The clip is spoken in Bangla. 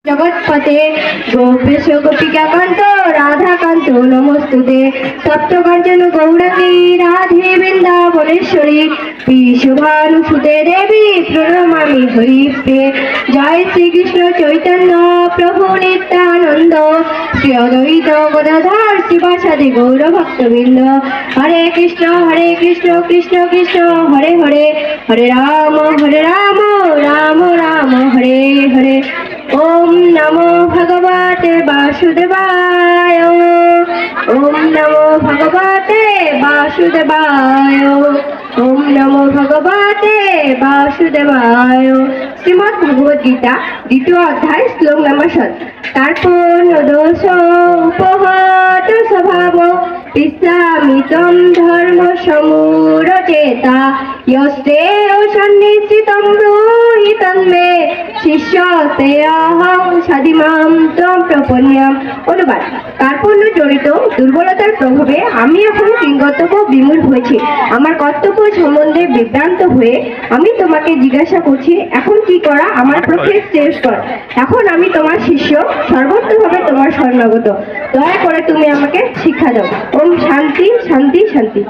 জগৎপতে গোপেশ গোপিকাকান্ত রাধাকান্ত নমস্তুতে সপ্তকাঞ্চন গৌরাঙ্গী রাধে বৃন্দাবনেশ্বরী বিশ্বভানুসুতে দেবী প্রণমামি হরিপ্রিয়ে। জয় শ্রীকৃষ্ণ চৈতন্য প্রভু নিত্যানন্দ শ্রী অদ্বৈত গদাধর শিবাসাদি গৌর ভক্তবৃন্দ। হরে কৃষ্ণ কৃষ্ণ কৃষ্ণ হরে হরে, হরে রাম রাম রাম হরে হরে। ওম নমো ভগবতে বাসুদেবায়, ওম নমো ভগবতে বাসুদেবায়, ওম নমো ভগবতে বাসুদেবায়। শ্রীমদ্ ভগবদ গীতা দ্বিতীয় অধ্যায় শ্লোক নম্বর 7। তারপর দোষ উপহত স্বভাব বিশ্বামিতম ধর্ম সমুরচেতা ইয়স্তে সন্নিশ্চিতম ব্রূহি তন্মে শিষ্যতে অহং সাধিমাম ত্বম প্রপন্যাম। অনুবাদ: কার্পণ্য জড়িত দুর্বলতার প্রভাবে আমি এখন কিংকর্তব্য বিমূঢ় হয়েছি। আমার কর্তব্য সম্বন্ধে বিভ্রান্ত হয়ে আমি তোমাকে জিজ্ঞাসা করছি, এখন কি করা আমার পক্ষে শ্রেয়স্কর। এখন আমি তোমার শিষ্য, সর্বত্রভাবে তোমার শরণাগত। দয়া করে তুমি আমাকে শিক্ষা দাও। ওম শান্তি শান্তি শান্তি।